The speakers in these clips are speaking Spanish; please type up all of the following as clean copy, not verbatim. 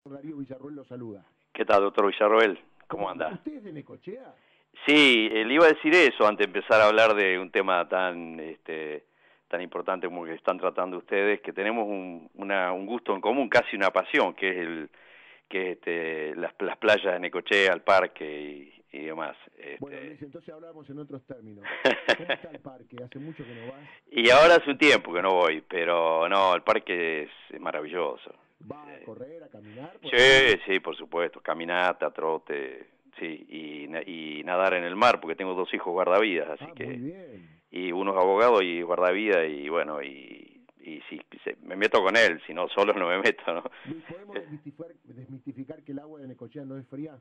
Darío Villarroel lo saluda. ¿Qué tal, doctor Villarroel? ¿Cómo anda? ¿Usted es de Necochea? Sí, le iba a decir eso antes de empezar a hablar de un tema tan importante como que están tratando ustedes, que tenemos un gusto en común, casi una pasión, que es las playas de Necochea, el parque y demás. Bueno, Luis, entonces hablamos en otros términos. ¿Cómo está el parque? ¿Hace mucho que no vas? Y ahora hace un tiempo que no voy, pero no, el parque es maravilloso. ¿Va a correr, a caminar? Sí, sí, por supuesto, caminata, trote, sí, y nadar en el mar, porque tengo dos hijos guardavidas, así que... Muy bien. Y uno es abogado y guardavidas, y bueno, y sí, me meto con él, si no, solo no me meto, ¿no? Luis, ¿podemos desmitificar que el agua de Necochea no es fría?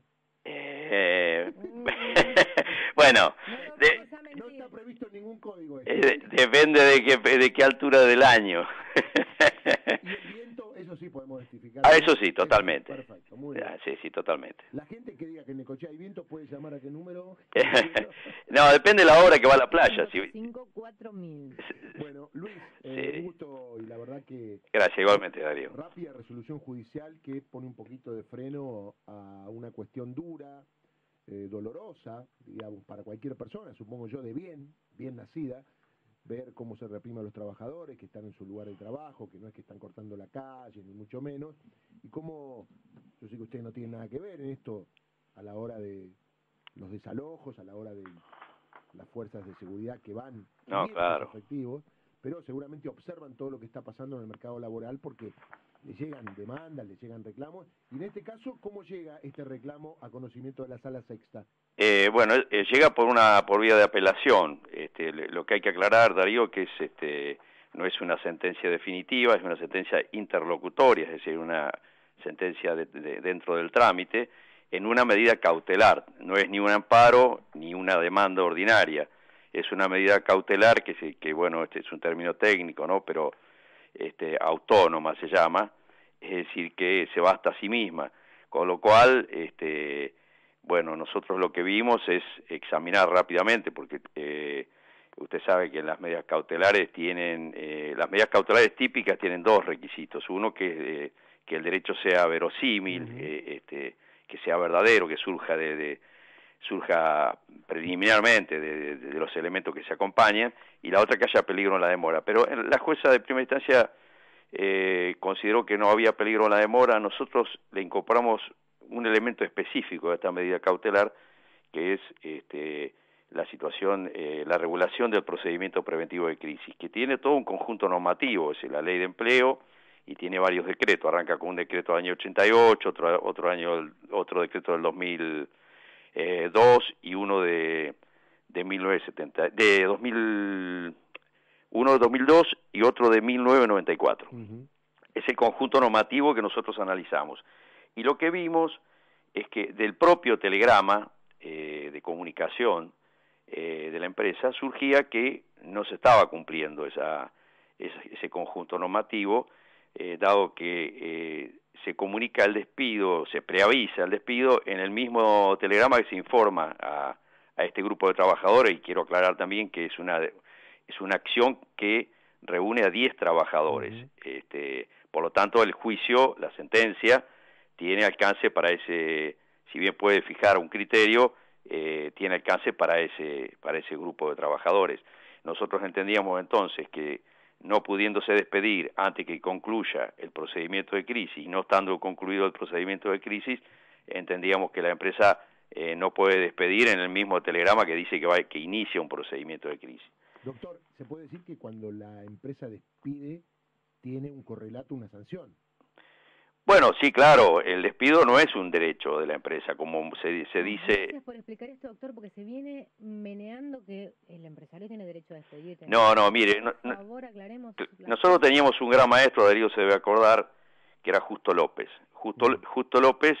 Bueno, no está previsto en ningún código depende de qué altura del año. Y el viento, eso sí podemos justificar. Ah, eso sí, totalmente. Perfecto, muy bien. Sí, sí, totalmente. La gente que diga que en Necochea hay viento puede llamar a qué número. No, depende de la hora que va a la playa. 54000. Bueno, Luis, sí. Un gusto y la verdad que... Gracias, igualmente, Darío. Rápida resolución judicial que pone un poquito de freno a una cuestión dura, dolorosa, digamos, para cualquier persona, supongo yo, de bien nacida, ver cómo se reprimen a los trabajadores que están en su lugar de trabajo, que no es que están cortando la calle, ni mucho menos, y cómo, yo sé que ustedes no tienen nada que ver en esto a la hora de los desalojos, a la hora de las fuerzas de seguridad que van claro, efectivos, pero seguramente observan todo lo que está pasando en el mercado laboral porque le llegan demandas, le llegan reclamos, y en este caso, ¿cómo llega este reclamo a conocimiento de la Sala Sexta? Bueno, llega por vía de apelación. Lo que hay que aclarar, Darío, que no es una sentencia definitiva, es una sentencia interlocutoria, es decir, una sentencia dentro del trámite, en una medida cautelar. No es ni un amparo ni una demanda ordinaria. Es una medida cautelar que bueno, es un término técnico, ¿no? Pero autónoma se llama, es decir, que se basta a sí misma. Con lo cual, bueno, nosotros lo que vimos es examinar rápidamente, porque usted sabe que las medidas cautelares las medidas cautelares típicas tienen dos requisitos. Uno, que el derecho sea verosímil, que sea verdadero, que surja preliminarmente de los elementos que se acompañan, y la otra, que haya peligro en la demora. Pero la jueza de primera instancia consideró que no había peligro en la demora. Nosotros le incorporamos un elemento específico de esta medida cautelar, que es la situación, la regulación del procedimiento preventivo de crisis, que tiene todo un conjunto normativo, es la ley de empleo, y tiene varios decretos. Arranca con un decreto del año 88, otro decreto del 2002, y uno de 1970, uno de 2002 y otro de 1994. Es el conjunto normativo que nosotros analizamos. Y lo que vimos es que del propio telegrama de comunicación de la empresa surgía que no se estaba cumpliendo ese conjunto normativo, dado que se comunica el despido, se preavisa el despido en el mismo telegrama que se informa a este grupo de trabajadores. Y quiero aclarar también que es una acción que reúne a 10 trabajadores. Por lo tanto, el juicio, la sentencia, tiene alcance para si bien puede fijar un criterio, tiene alcance para ese grupo de trabajadores. Nosotros entendíamos entonces que, no pudiéndose despedir antes que concluya el procedimiento de crisis, y no estando concluido el procedimiento de crisis, entendíamos que la empresa no puede despedir en el mismo telegrama que dice que inicia un procedimiento de crisis. Doctor, ¿se puede decir que cuando la empresa despide tiene un correlato, una sanción? Bueno, sí, claro, el despido no es un derecho de la empresa, como se dice... Gracias por explicar esto, doctor, porque se viene meneando que el empresario tiene derecho a despedirte. No, mire, por favor, aclaremos. Nosotros teníamos un gran maestro, Darío se debe acordar, que era Justo López. Justo López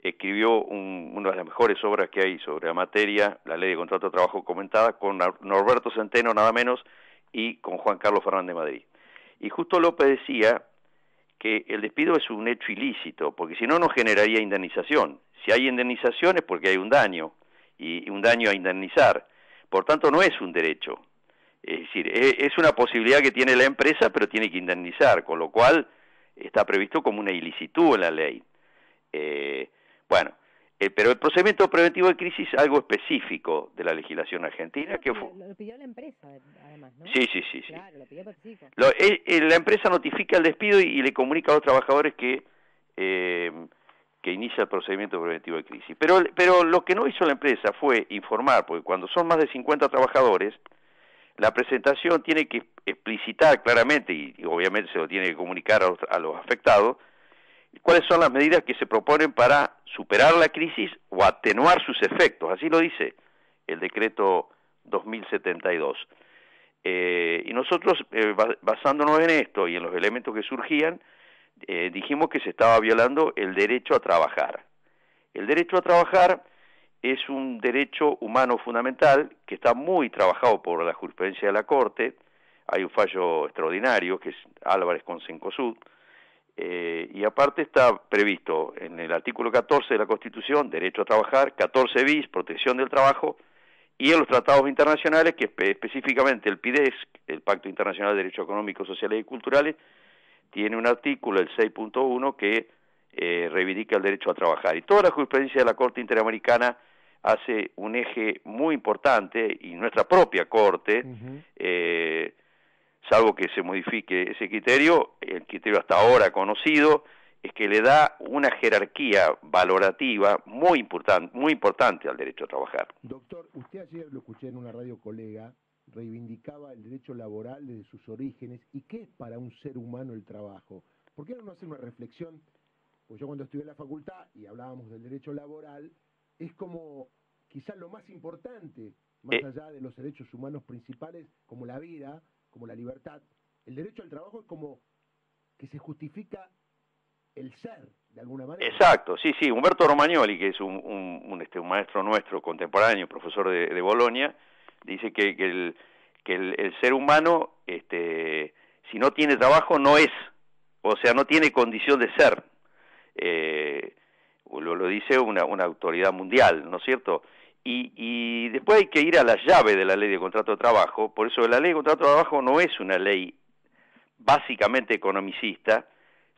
escribió una de las mejores obras que hay sobre la materia, la Ley de Contrato de Trabajo Comentada, con Norberto Centeno nada menos, y con Juan Carlos Fernández Madrid. Y Justo López decía que el despido es un hecho ilícito, porque si no, no generaría indemnización. Si hay indemnización es porque hay un daño, y un daño a indemnizar. Por tanto, no es un derecho. Es decir, es una posibilidad que tiene la empresa, pero tiene que indemnizar, con lo cual está previsto como una ilicitud en la ley. Bueno, pero el procedimiento preventivo de crisis es algo específico de la legislación argentina. Lo pidió la empresa, además, ¿no? Sí. Claro, lo pidió específico. La empresa notifica el despido y le comunica a los trabajadores que inicia el procedimiento preventivo de crisis. Pero lo que no hizo la empresa fue informar, porque cuando son más de 50 trabajadores, la presentación tiene que explicitar claramente, y obviamente se lo tiene que comunicar a los afectados, cuáles son las medidas que se proponen para superar la crisis o atenuar sus efectos. Así lo dice el decreto 2072. Y nosotros, basándonos en esto y en los elementos que surgían, dijimos que se estaba violando el derecho a trabajar. El derecho a trabajar es un derecho humano fundamental que está muy trabajado por la jurisprudencia de la Corte. Hay un fallo extraordinario que es Álvarez con Cencosud, y aparte está previsto en el artículo 14 de la Constitución, derecho a trabajar, 14 bis, protección del trabajo, y en los tratados internacionales, que específicamente el PIDES, el Pacto Internacional de Derechos Económicos, Sociales y Culturales, tiene un artículo, el 6.1, que reivindica el derecho a trabajar. Y toda la jurisprudencia de la Corte Interamericana hace un eje muy importante, y nuestra propia Corte, salvo que se modifique ese criterio, el criterio hasta ahora conocido, es que le da una jerarquía valorativa muy importante al derecho a trabajar. Doctor, usted ayer lo escuché en una radio colega, reivindicaba el derecho laboral desde sus orígenes. ¿Y qué es para un ser humano el trabajo? ¿Por qué no hacer una reflexión? Pues yo cuando estudié en la facultad y hablábamos del derecho laboral, es como quizás lo más importante, más allá de los derechos humanos principales, como la vida, como la libertad. El derecho al trabajo es como que se justifica el ser, de alguna manera. Exacto, sí. Humberto Romagnoli, que es un maestro nuestro contemporáneo, profesor de Bolonia, dice que el ser humano, si no tiene trabajo, no es, o sea, no tiene condición de ser. Lo dice una autoridad mundial, ¿no es cierto? Y después hay que ir a la llave de la ley de contrato de trabajo. Por eso la ley de contrato de trabajo no es una ley básicamente economicista,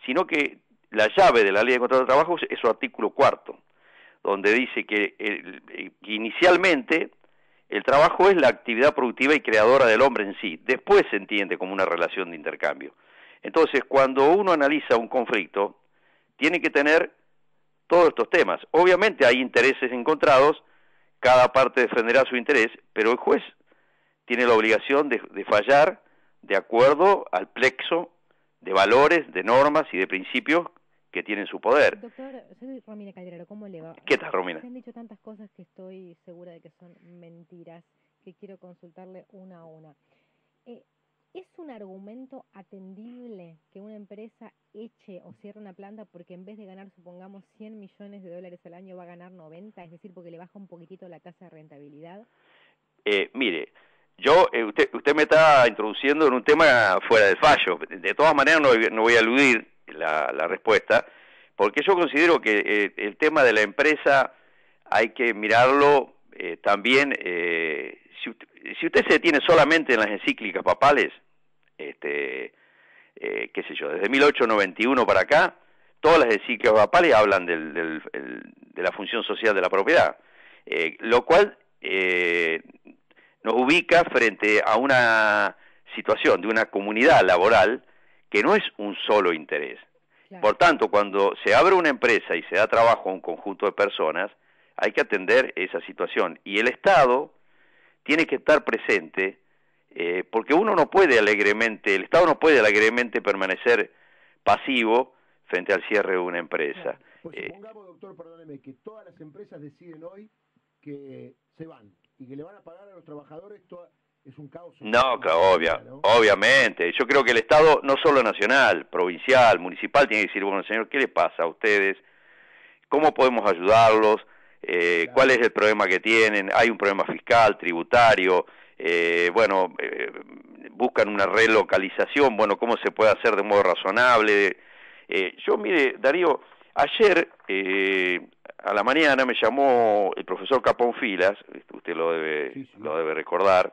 sino que la llave de la ley de contrato de trabajo es su artículo 4, donde dice que inicialmente el trabajo es la actividad productiva y creadora del hombre en sí, después se entiende como una relación de intercambio. Entonces, cuando uno analiza un conflicto, tiene que tener todos estos temas. Obviamente hay intereses encontrados, cada parte defenderá su interés, pero el juez tiene la obligación de fallar de acuerdo al plexo de valores, de normas y de principios que tienen su poder. Doctor, soy Romina Calderaro, ¿cómo le va? ¿Qué tal, Romina? Se han dicho tantas cosas que estoy segura de que son mentiras, que quiero consultarle una a una. ¿Es un argumento atendible que una empresa eche o cierre una planta porque en vez de ganar, supongamos, $100 millones al año, va a ganar 90? Es decir, porque le baja un poquitito la tasa de rentabilidad. Mire, usted me está introduciendo en un tema fuera del fallo. De todas maneras no voy a eludir la respuesta, porque yo considero que el tema de la empresa hay que mirarlo también. Si usted se detiene solamente en las encíclicas papales, qué sé yo, desde 1891 para acá, todas las encíclicas papales hablan de la función social de la propiedad, lo cual nos ubica frente a una situación de una comunidad laboral que no es un solo interés. Claro. Por tanto, cuando se abre una empresa y se da trabajo a un conjunto de personas, hay que atender esa situación. Y el Estado tiene que estar presente, porque el Estado no puede alegremente permanecer pasivo frente al cierre de una empresa. Claro. Pues supongamos, doctor, perdóneme, que todas las empresas deciden hoy que se van y que le van a pagar a los trabajadores es un caos. No, claro, obviamente. Yo creo que el Estado, no solo nacional, provincial, municipal, tiene que decir, bueno, señor, ¿qué les pasa a ustedes? ¿Cómo podemos ayudarlos? Claro. ¿Cuál es el problema que tienen? ¿Hay un problema fiscal, tributario? Buscan una relocalización, ¿cómo se puede hacer de modo razonable? Mire, Darío, ayer a la mañana me llamó el profesor Capón Filas, usted lo debe recordar,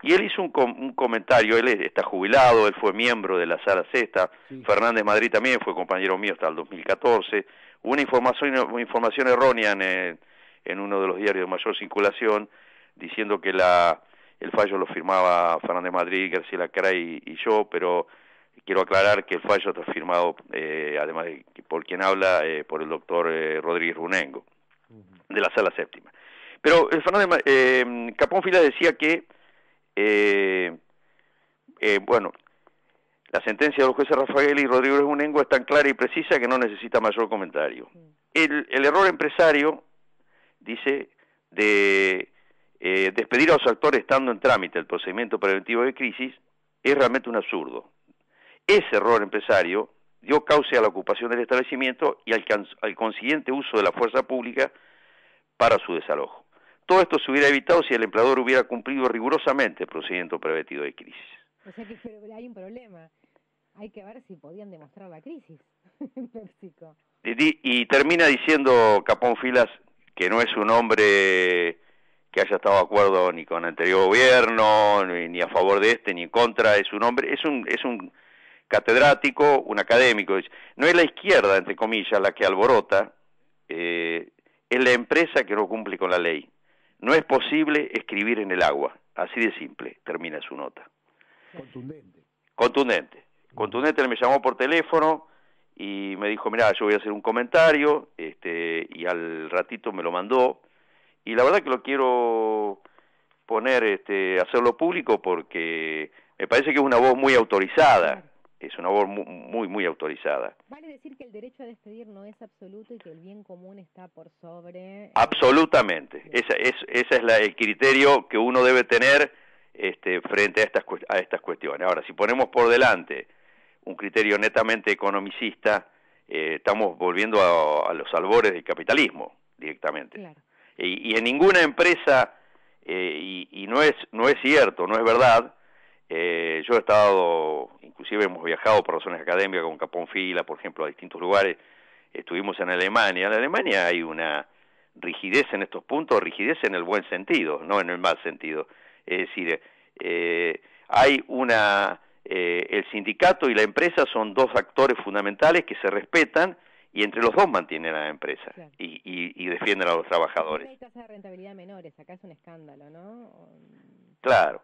y él hizo un comentario. Él está jubilado, él fue miembro de la Sala Sexta, sí. Fernández Madrid también fue compañero mío hasta el 2014, hubo una información errónea en uno de los diarios de mayor circulación, diciendo que el fallo lo firmaba Fernández Madrid, Graciela Cray y yo, pero quiero aclarar que el fallo está firmado, además de por quien habla, por el doctor Rodríguez Runengo, de la Sala Séptima. Pero Capón Filas decía que, bueno, la sentencia de los jueces Rafael y Rodríguez Runengo es tan clara y precisa que no necesita mayor comentario. El error empresario, dice, de despedir a los actores estando en trámite el procedimiento preventivo de crisis, es realmente un absurdo. Ese error empresario dio causa a la ocupación del establecimiento y al consiguiente uso de la fuerza pública para su desalojo. Todo esto se hubiera evitado si el empleador hubiera cumplido rigurosamente el procedimiento preventivo de crisis. O sea que pero hay un problema. Hay que ver si podían demostrar la crisis en PepsiCo. Y termina diciendo Capón Filas que no es un hombre que haya estado de acuerdo ni con el anterior gobierno, ni a favor de este, ni en contra. Es un hombre, es un catedrático, un académico. No es la izquierda, entre comillas, la que alborota, es la empresa que no cumple con la ley. No es posible escribir en el agua, así de simple, termina su nota. Contundente, él me llamó por teléfono y me dijo, mirá, yo voy a hacer un comentario, y al ratito me lo mandó, y la verdad que lo quiero poner, hacerlo público porque me parece que es una voz muy autorizada. Es una voz muy autorizada. Vale decir que el derecho a despedir no es absoluto y que el bien común está por sobre... Absolutamente. Ese es el criterio que uno debe tener frente a estas cuestiones. Ahora, si ponemos por delante un criterio netamente economicista, estamos volviendo a los albores del capitalismo directamente. Claro. Y en ninguna empresa, y no es cierto, no es verdad. Yo he estado, inclusive hemos viajado por razones académicas con Capón Fila, por ejemplo, a distintos lugares. Estuvimos en Alemania. En Alemania hay una rigidez en estos puntos, rigidez en el buen sentido, no en el mal sentido. Es decir, hay el sindicato y la empresa son dos actores fundamentales que se respetan y entre los dos mantienen a la empresa, claro, y defienden a los trabajadores. Hay tasas de rentabilidad menores, acá es un escándalo, ¿no? Claro.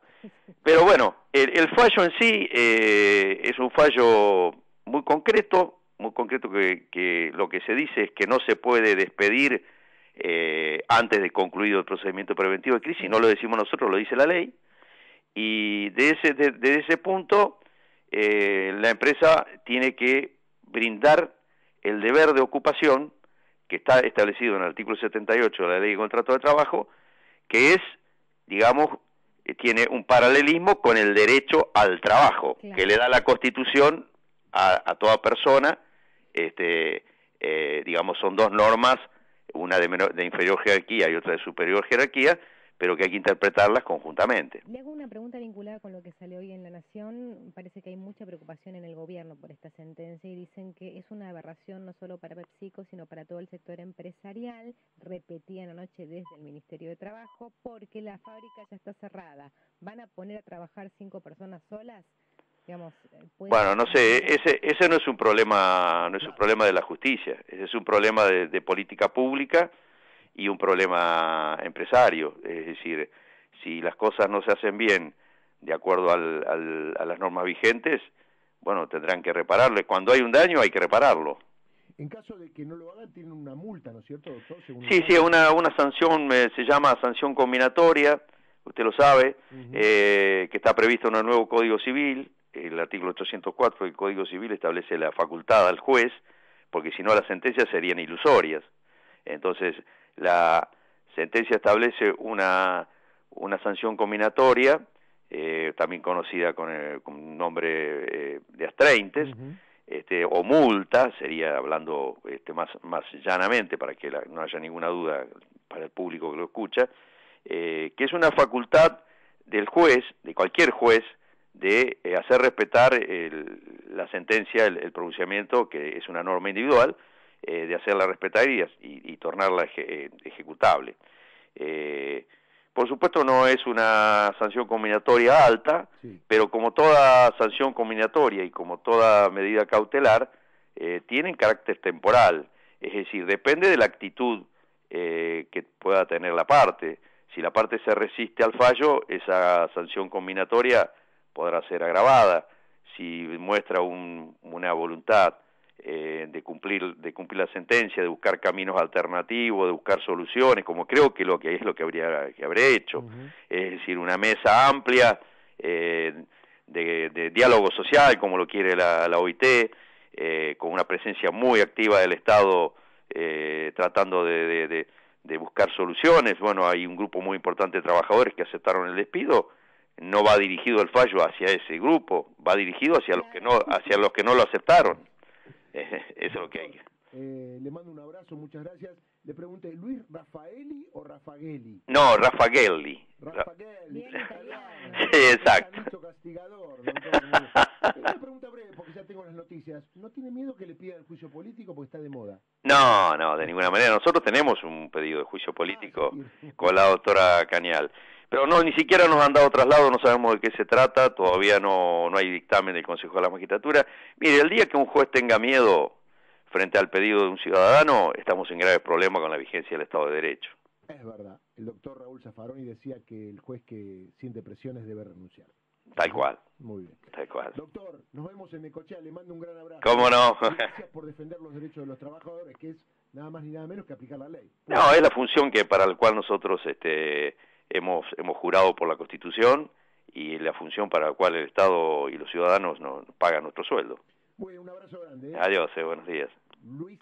Pero bueno, el fallo en sí es un fallo muy concreto que lo que se dice es que no se puede despedir antes de concluido el procedimiento preventivo de crisis. No lo decimos nosotros, lo dice la ley, y desde ese punto la empresa tiene que brindar el deber de ocupación que está establecido en el artículo 78 de la Ley de Contrato de Trabajo, que es, digamos, tiene un paralelismo con el derecho al trabajo, claro, que le da la Constitución a toda persona. Digamos, son dos normas, una de inferior jerarquía y otra de superior jerarquía, pero que hay que interpretarlas conjuntamente. Le hago una pregunta vinculada con lo que sale hoy en La Nación. Parece que hay mucha preocupación en el gobierno por esta sentencia y dicen que es una aberración no solo para PepsiCo, sino para todo el sector empresarial. Repetían anoche desde el Ministerio de Trabajo, porque la fábrica ya está cerrada. ¿Van a poner a trabajar 5 personas solas? Digamos, bueno, no sé, ese no es un problema, no es un problema de la justicia, ese es un problema de política pública y un problema empresario. Es decir, si las cosas no se hacen bien de acuerdo a las normas vigentes, bueno, tendrán que repararlo. Cuando hay un daño hay que repararlo. En caso de que no lo hagan, tienen una multa, ¿no es cierto, doctor? Sí, una sanción, se llama sanción combinatoria, usted lo sabe, que está previsto en el nuevo Código Civil. El artículo 804 del Código Civil establece la facultad al juez, porque si no las sentencias serían ilusorias. Entonces, la sentencia establece una sanción combinatoria, también conocida con un nombre de astreintes, o multa, sería hablando más llanamente, para que no haya ninguna duda para el público que lo escucha, que es una facultad del juez, de cualquier juez, de hacer respetar la sentencia, el pronunciamiento, que es una norma individual, de hacerla respetar y tornarla ejecutable. Por supuesto no es una sanción combinatoria alta, Sí. pero como toda sanción combinatoria y como toda medida cautelar, tienen carácter temporal, es decir, depende de la actitud que pueda tener la parte. Si la parte se resiste al fallo, esa sanción combinatoria podrá ser agravada. Si muestra una voluntad de cumplir la sentencia, de buscar caminos alternativos, de buscar soluciones, como creo que es lo que habría hecho, es decir, una mesa amplia de diálogo social, como lo quiere la OIT, con una presencia muy activa del Estado tratando de buscar soluciones. Bueno, hay un grupo muy importante de trabajadores que aceptaron el despido. No va dirigido el fallo hacia ese grupo, va dirigido hacia los que no lo aceptaron. Eso es lo que hay. Le mando un abrazo, muchas gracias. Le pregunté, ¿Luis Raffaelli o Raffagelli? No, Raffagelli. Raffagelli. Bien italiano. Exacto. Castigador, doctor. Una pregunta breve, porque ya tengo las noticias. ¿No tiene miedo que le pidan el juicio político porque está de moda? No, de ninguna manera. Nosotros tenemos un pedido de juicio político con la doctora Cañal. Pero no, ni siquiera nos han dado traslado, no sabemos de qué se trata, todavía no hay dictamen del Consejo de la Magistratura. Mire, el día que un juez tenga miedo frente al pedido de un ciudadano, estamos en graves problemas con la vigencia del Estado de Derecho. Es verdad, el doctor Raúl Zaffaroni decía que el juez que siente presiones debe renunciar. Tal cual. Muy bien. Tal cual. Doctor, nos vemos en Necochea, le mando un gran abrazo. ¿Cómo no? Gracias por defender los derechos de los trabajadores, que es nada más ni nada menos que aplicar la ley. No, es la función para la cual nosotros hemos jurado por la Constitución y la función para la cual el Estado y los ciudadanos nos pagan nuestro sueldo. Muy bien, un abrazo grande. Adiós, buenos días. Luis